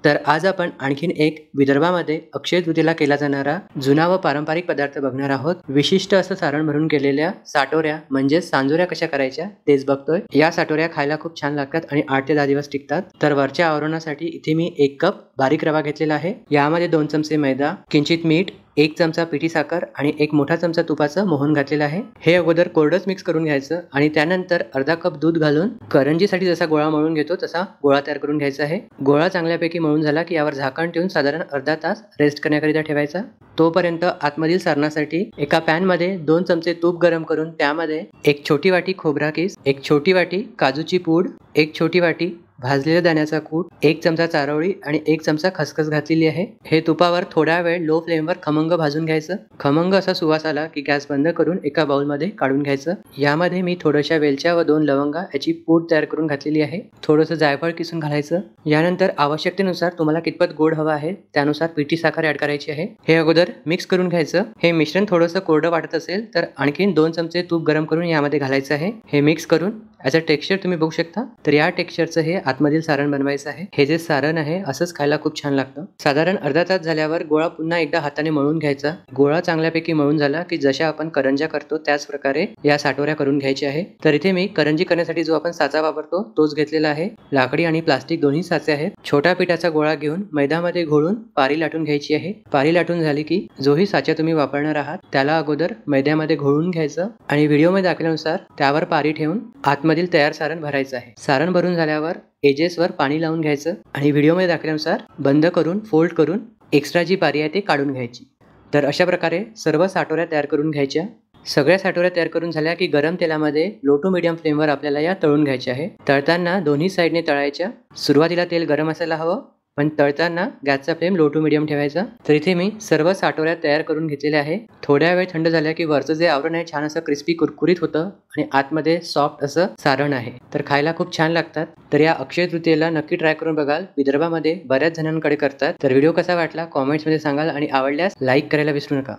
तर आज आपण आणखीन एक विदर्भामध्ये अक्षय तृतीयेला केला जाणारा जुना व पारंपरिक पदार्थ बघणार आहोत। विशिष्ट असं सारण भरून केलेल्या साटोऱ्या म्हणजे सांजोऱ्या कशा करायच्या तेच बघतोय। या साटोऱ्या खायला खूप छान लागतात आणि 8 ते 10 दिवस टिकतात। तर वरच्या आवरणासाठी इथे मी 1 कप बारीक रवा घेतलेला आहे। यामध्ये 2 चमचे मैदा, किंचित मीठ, 1 चमचा पिठी साखर आणि 1 मोठा चमचा तुपाचं मोहन घातलेलं आहे। हे अगोदर कोरडंच मिक्स करून घ्यायचं आणि त्यानंतर अर्धा कप दूध घालून करंजीसाठी जसा गोळा मळून घेतो तसा गोळा तयार करून घ्यायचा आहे। गोळा चांगल्यापैकी मळून झाला की यावर झाकण ठेवून साधारण अर्धा तास रेस्ट करण्याकरिता ठेवायचा। तोपर्यंत आतमधील सारणासाठी एका पॅन मध्ये 2 चमचे तूप गरम करून त्यामध्ये 1 छोटी वाटी खोबरा किस, 1 छोटी वाटी काजूची पूड, 1 छोटी वाटी भाजलेल्या दाण्याचा कूट, 1 चमचा चारोळी आणि 1 चमचा खसखस घातलेली आहे। हे तुपावर थोडा वेळ लो फ्लेमवर खमंग भाजून घ्यायचं। खमंग असा सुवास आला की गॅस बंद करून एका बाउल मध्ये काढून घ्यायचं। यामध्ये मी थोड्याशा वेलच्या व 2 लवंगा याची पूड तयार करून घातलेली आहे। थोडंसं जायफळ किसून घालायचं। यानंतर आवश्यकतेनुसार तुम्हाला कितपत गोड हवा आहे त्यानुसार पिठी साखर ऍड करायची आहे। हे अगोदर मिक्स करून घ्यायचं। हे मिश्रण थोडंसं कोरडं वाटत असेल तर आणखीन 2 चमचे तूप गरम करून यामध्ये घालायचं आहे। हे मिक्स करून याचं टेक्स्चर तुम्ही बघू शकता। तर या टेक्स्चरचं हे आतमधील सारण बनवायचं आहे। हे जे सारण आहे असंच खायला खूप छान लागतं। साधारण अर्धा तास झाल्यावर गोळा पुन्हा एकदा हाताने मळून घ्यायचा। गोळा चांगल्यापैकी मळून झाला की जशा आपण करंज्या करतो त्याच प्रकारे या साटोऱ्या करून घ्यायच्या आहे। तर इथे मी करंजी करण्यासाठी जो आपण साचा वापरतो तोच घेतलेला आहे। लाकडी आणि प्लास्टिक दोन्ही साचे आहेत। छोटा पिठाचा गोळा घेऊन मैद्यामध्ये घोळून पारी लाटून घ्यायची आहे। पारी लाटून झाली की जोही साचा तुम्ही वापरणार आहात त्याला अगोदर मैद्यामध्ये घोळून घ्यायचं आणि व्हिडिओमध्ये दाखवल्यानुसार त्यावर पारी ठेवून आतमधील तयार सारण भरायचं आहे। सारण भरून झाल्यावर एजेसवर पाणी लावून घ्यायचं आणि व्हिडिओमध्ये दाखवल्यानुसार बंद करून फोल्ड करून एक्स्ट्रा जी पारी आहे ती काढून घ्यायची। तर अशा प्रकारे सर्व साटोऱ्या तयार करून घ्यायच्या। सगळ्या साटोऱ्या तयार करून झाल्या की गरम तेलामध्ये लो टू मीडियम फ्लेमवर आपल्याला या तळून घ्यायच्या आहे। तळताना दोन्ही साईडने तळायच्या। सुरुवातीला तेल गरम असायला हवं पण तळताना गॅसचा फ्लेम लो टू मीडियम ठेवायचा। तर इथे मी सर्व साटोऱ्या तयार करून घेतलेल्या आहे। थोड्या वेळ थंड झाल्या की वरचं जे आवरण आहे छान असं क्रिस्पी कुरकुरीत होतं आणि आतमध्ये सॉफ्ट असं सारण आहे। तर खायला खूप छान लागतात। तर या अक्षय तृतीयेला नक्की ट्राय करून बघाल। विदर्भामध्ये बऱ्याच जणांकडे करतात। तर व्हिडिओ कसा वाटला कॉमेंट्स मध्ये सांगाल आणि आवडल्यास लाईक करायला विसरू नका।